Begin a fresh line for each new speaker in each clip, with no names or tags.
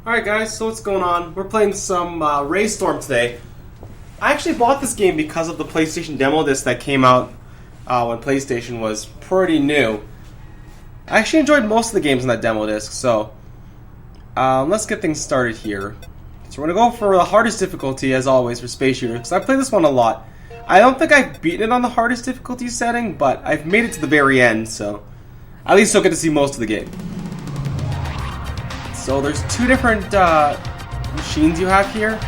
Alright guys, so what's going on? We're playing some Raystorm today. I actually bought this game because of the PlayStation demo disc that came out when PlayStation was pretty new. I actually enjoyed most of the games on that demo disc, so let's get things started here. So we're going to go for the hardest difficulty, as always, for Space Shooter, because I play this one a lot. I don't think I've beaten it on the hardest difficulty setting, but I've made it to the very end, so at least I'll get to see most of the game. So there's two different machines you have here.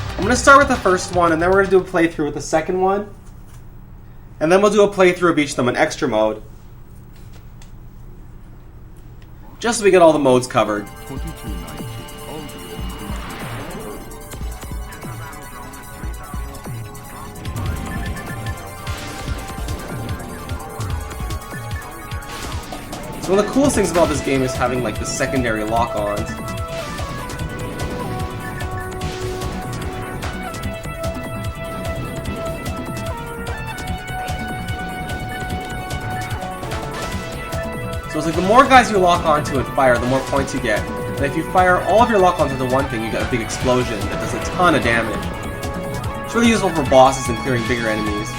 I'm going to start with the first one, and then we're going to do a playthrough with the second one. And then we'll do a playthrough of each of them in extra mode. Just so we get all the modes covered. So one of the coolest things about this game is having like the secondary lock-ons. So it's like the more guys you lock onto and fire, the more points you get. And if you fire all of your lock-ons into one thing, you get a big explosion that does a ton of damage. It's really useful for bosses and clearing bigger enemies.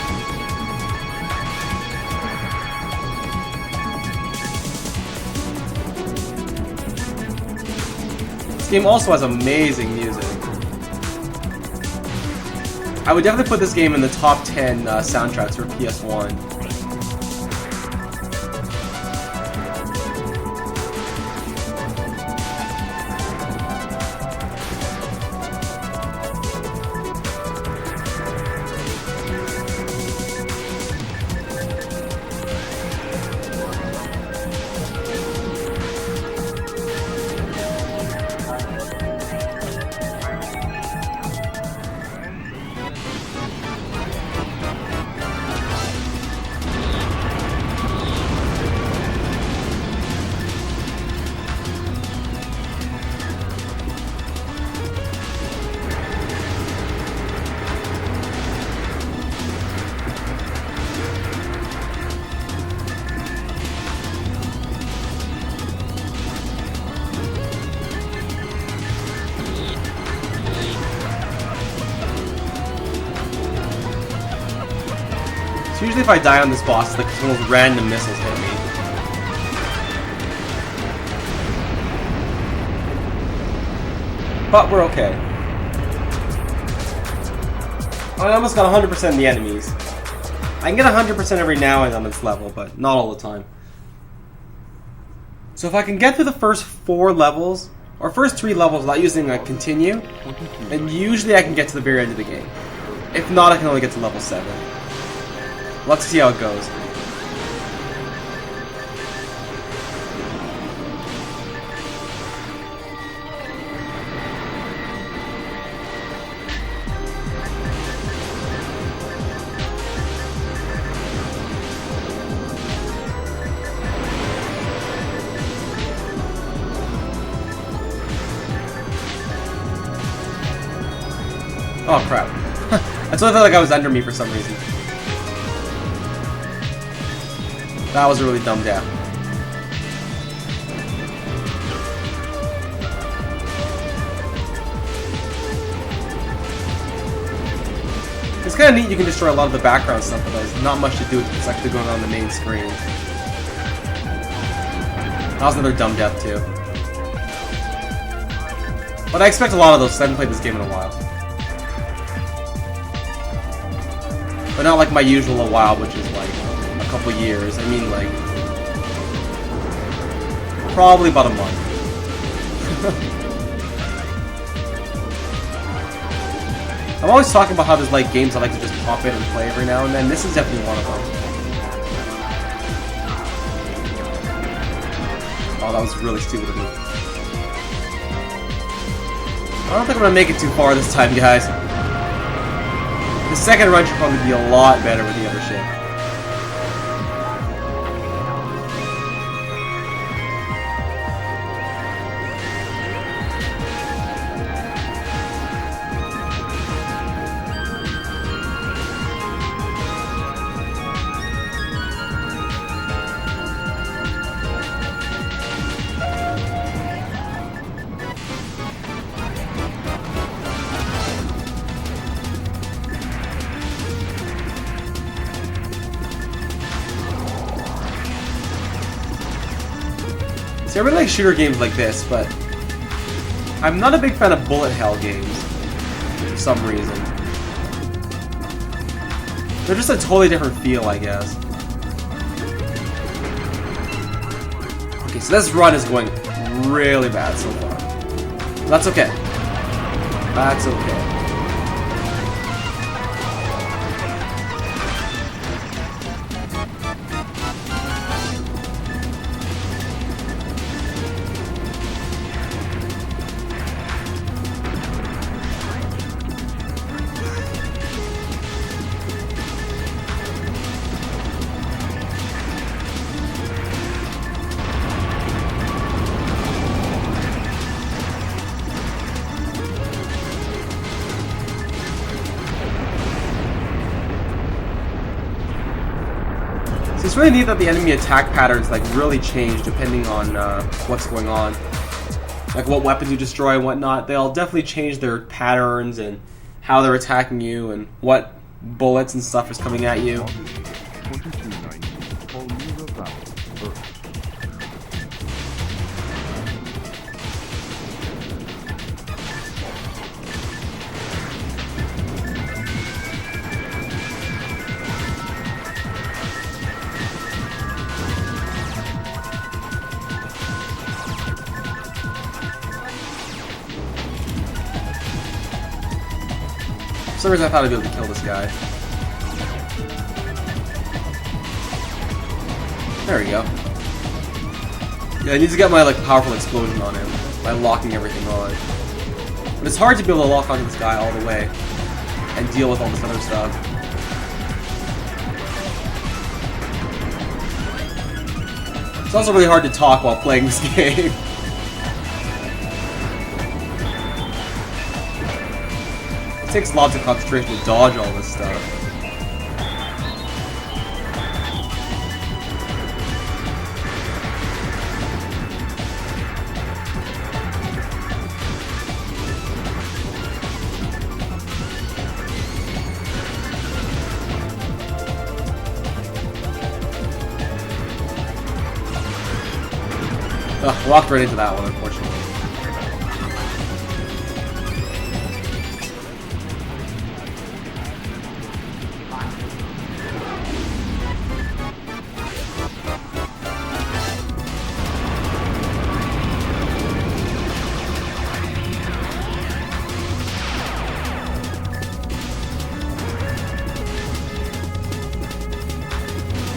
This game also has amazing music. I would definitely put this game in the top 10 soundtracks for PS1. Usually if I die on this boss, it's like one of those random missiles hit me. But we're okay. I almost got 100% of the enemies. I can get 100% every now and then on this level, but not all the time. So if I can get through the first 4 levels, or first 3 levels without using a continue, then usually I can get to the very end of the game. If not, I can only get to level 7. Let's see how it goes. Oh crap. I totally felt like I was under me for some reason. That was a really dumb death. It's kind of neat you can destroy a lot of the background stuff, but there's not much to do with what's actually going on the main screen. That was another dumb death too. But I expect a lot of those, because I haven't played this game in a while. But not like my usual a while, which is like a couple years. I mean, like, probably about a month. I'm always talking about how there's like games I like to just pop in and play every now and then. This is definitely one of them. Oh, that was really stupid of me. I don't think I'm gonna make it too far this time, guys. The second run should probably be a lot better with the other ship. See, I really like shooter games like this, but I'm not a big fan of bullet hell games for some reason. They're just a totally different feel, I guess. Okay, so this run is going really bad so far. That's okay. That's okay. So it's really neat that the enemy attack patterns like really change depending on what's going on. Like what weapons you destroy and whatnot. They'll definitely change their patterns and how they're attacking you and what bullets and stuff is coming at you. For some reason I thought I'd be able to kill this guy. There we go. Yeah, I need to get my like powerful explosion on him by locking everything on. But it's hard to be able to lock onto this guy all the way and deal with all this other stuff. It's also really hard to talk while playing this game. It takes lots of concentration to dodge all this stuff. Ugh, walked right into that one, unfortunately.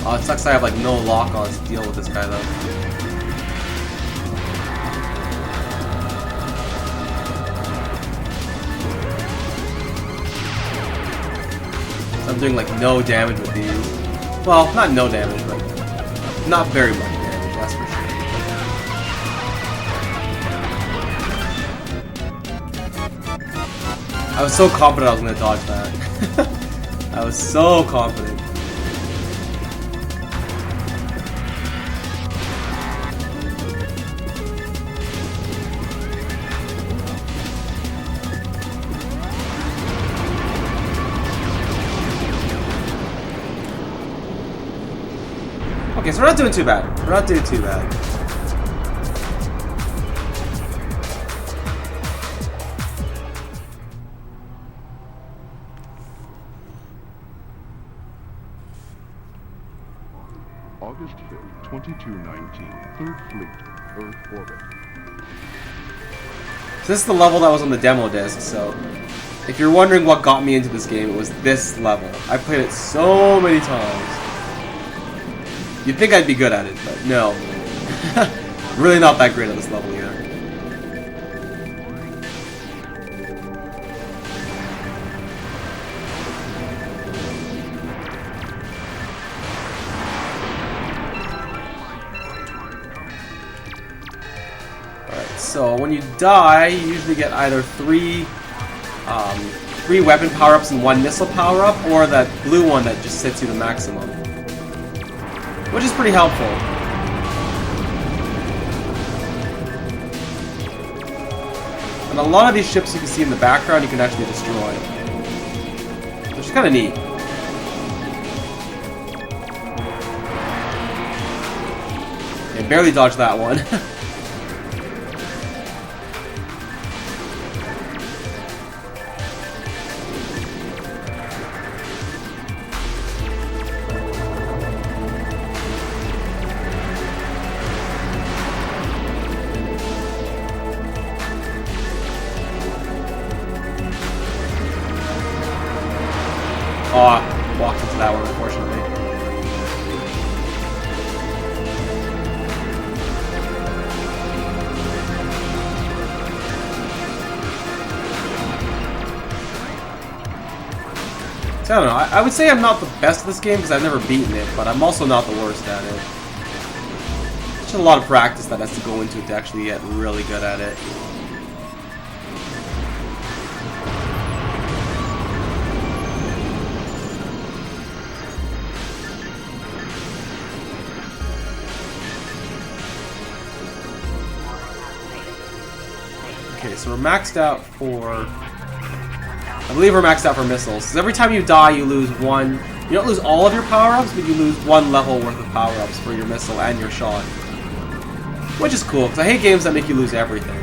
Oh, it sucks I have like no lock-ons to deal with this guy though. So I'm doing like no damage with these. Well, not no damage, but not very much damage, that's for sure. I was so confident I was gonna dodge that. I was so confident. Okay, so we're not doing too bad. We're not doing too bad.
August 5th, 2219, 3rd Fleet, Earth orbit.
So this is the level that was on the demo disc, so if you're wondering what got me into this game, it was this level. I played it so many times. You'd think I'd be good at it, but no. Really not that great at this level either. Alright, so when you die, you usually get either three weapon power-ups and one missile power-up, or that blue one that just sets you to maximum. Which is pretty helpful. And a lot of these ships you can see in the background you can actually destroy. Which is kind of neat. Okay, barely dodged that one. So I don't know. I would say I'm not the best at this game because I've never beaten it, but I'm also not the worst at it. It's just a lot of practice that has to go into it to actually get really good at it. Okay, so we're maxed out for... I believe we're maxed out for missiles. Because every time you die, you lose one... You don't lose all of your power-ups, but you lose one level worth of power-ups for your missile and your shot. Which is cool, because I hate games that make you lose everything.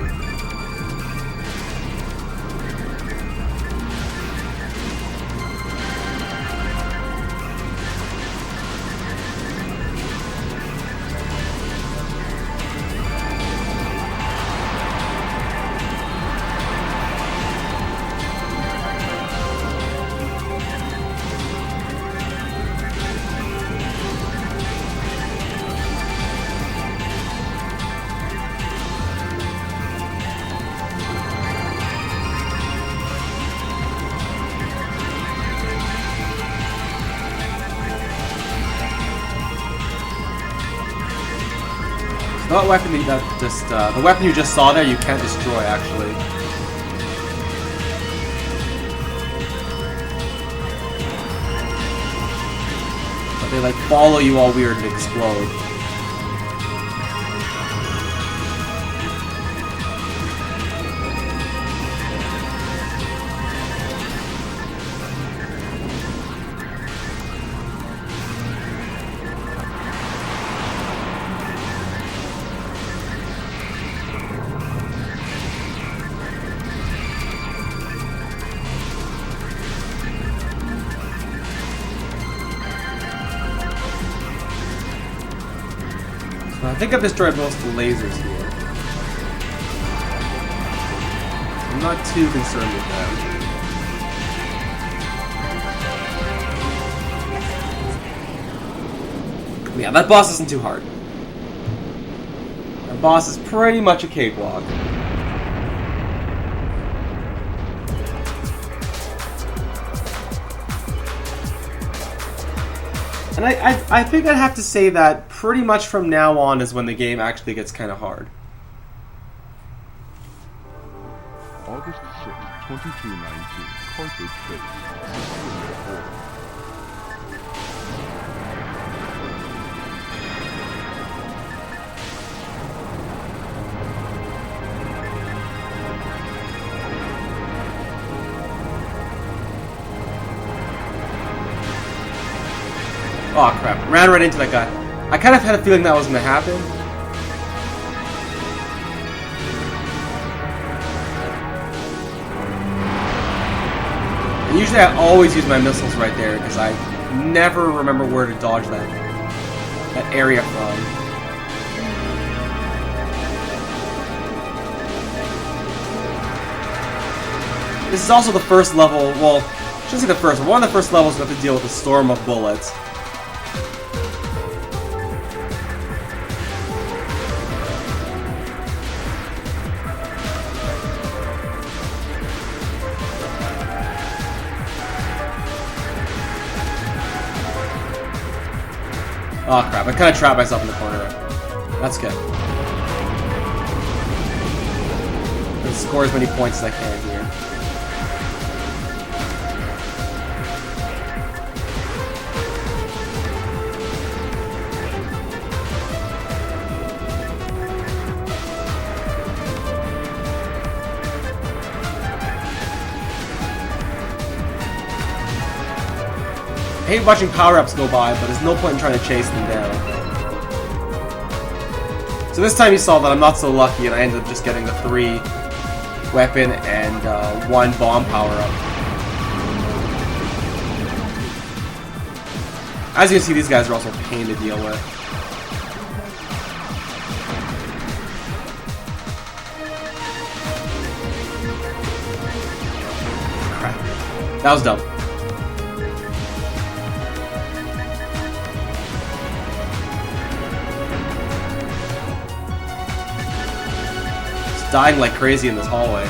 That weapon that just the weapon you just saw there, you can't destroy actually. But they like follow you all weird and explode. I think I've destroyed most of the lasers here. I'm not too concerned with that. Yeah, that boss isn't too hard. That boss is pretty much a cakewalk. And I think I'd have to say that pretty much from now on is when the game actually gets kind of hard.
August 6, 2219, Carthage Base.
Oh crap, ran right into that guy. I kind of had a feeling that was going to happen. And usually I always use my missiles right there because I never remember where to dodge that area from. This is also the first level, well, I shouldn't say the first, but one of the first levels we have to deal with a storm of bullets. Oh crap, I kind of trapped myself in the corner there. That's good. Let's score as many points as I can here. I hate watching power-ups go by, but there's no point in trying to chase them down. So this time you saw that I'm not so lucky, and I ended up just getting the 3 weapon and 1 bomb power-up. As you can see, these guys are also a pain to deal with. Crap. That was dumb. Dying like crazy in this hallway.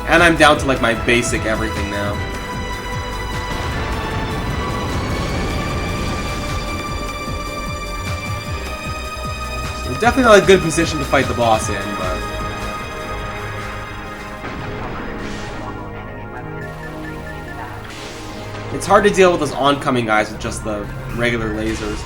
And I'm down to like my basic everything now. definitely not a good position to fight the boss in, but... It's hard to deal with those oncoming guys with just the regular lasers.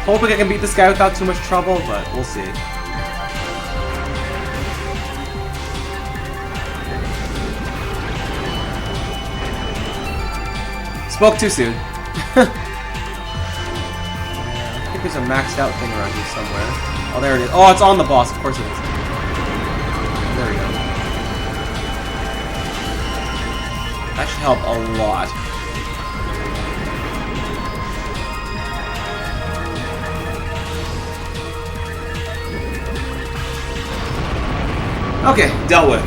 Hoping I can beat this guy without too much trouble, but we'll see. Spoke too soon. I think there's a maxed out thing around here somewhere. Oh, there it is. Oh, it's on the boss. Of course it is. There we go. That should help a lot. Okay, dealt with.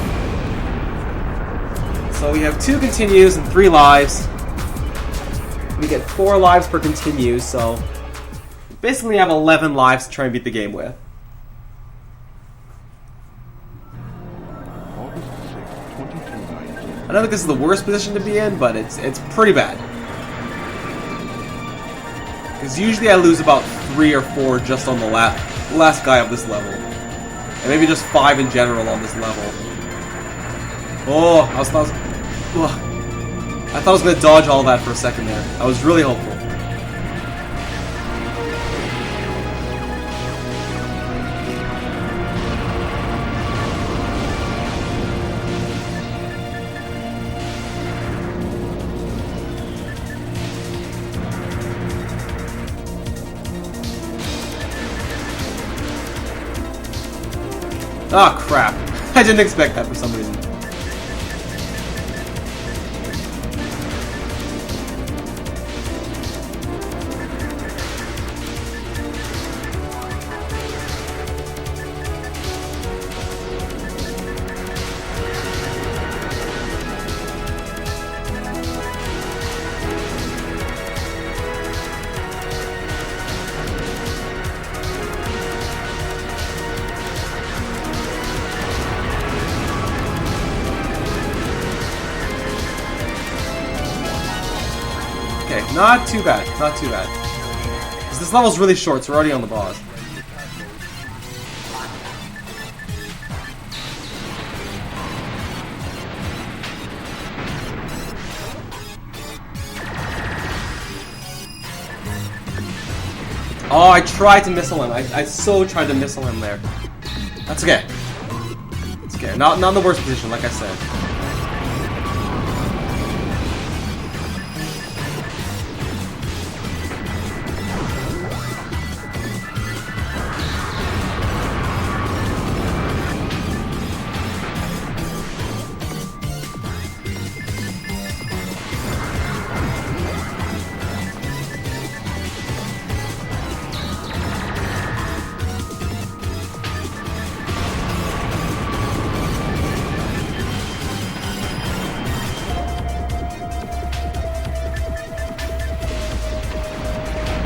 So we have 2 continues and 3 lives. We get 4 lives per continue, so basically we have 11 lives to try and beat the game with.
August 6, 2219.
I don't think this is the worst position to be in, but it's pretty bad. Because usually I lose about 3 or 4 just on the last guy of this level. And maybe just 5 in general on this level. Oh, I thought I was going to dodge all that for a second there. I was really hopeful. Oh crap. I didn't expect that for some reason. Not too bad, not too bad. Because this level's really short, so we're already on the boss. Oh, I tried to missile him. I so tried to missile him there. That's okay. It's okay. Not in the worst position, like I said.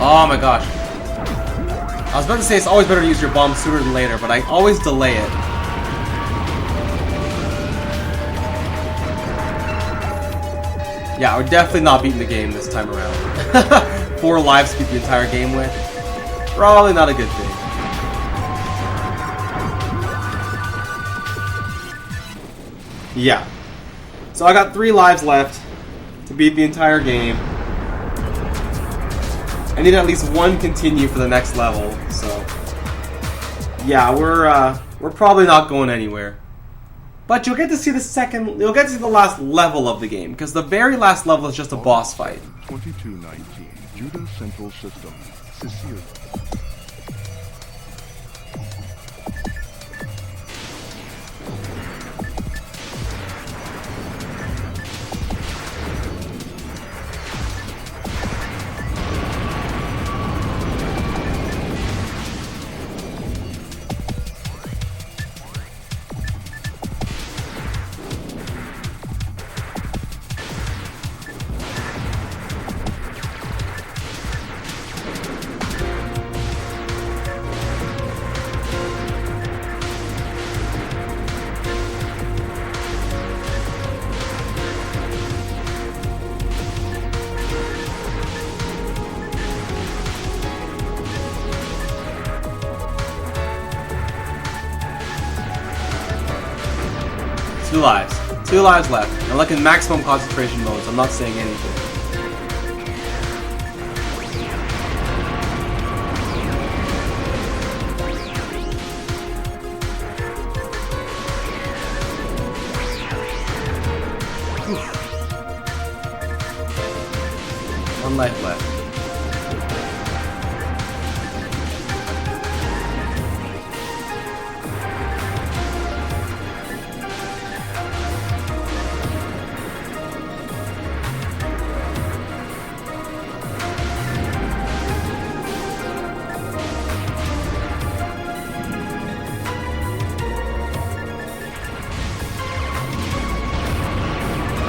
Oh my gosh. I was about to say it's always better to use your bomb sooner than later, but I always delay it. Yeah, we're definitely not beating the game this time around. 4 lives to beat the entire game with. Probably not a good thing. Yeah. So I got 3 lives left to beat the entire game. I need at least 1 continue for the next level, so yeah, we're probably not going anywhere. But you'll get to see you'll get to see the last level of the game, because the very last level is just a boss fight.
2219, Judah Central System, Sicily.
2 lives. 2 lives left. I'm like in maximum concentration mode, so I'm not saying anything. Oof. 1 life left.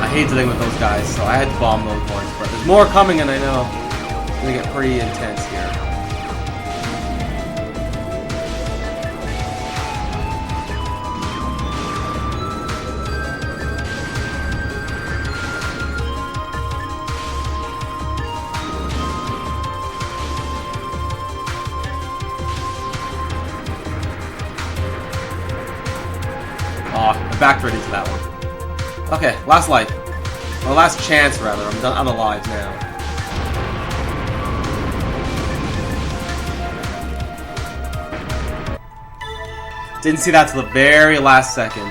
I hate dealing with those guys, so I had to bomb those ones. But there's more coming, and I know it's gonna get pretty intense here. Oh, I backed right into that one. Okay, last life. Or last chance, rather. I'm done. I'm alive now. Didn't see that till the very last second.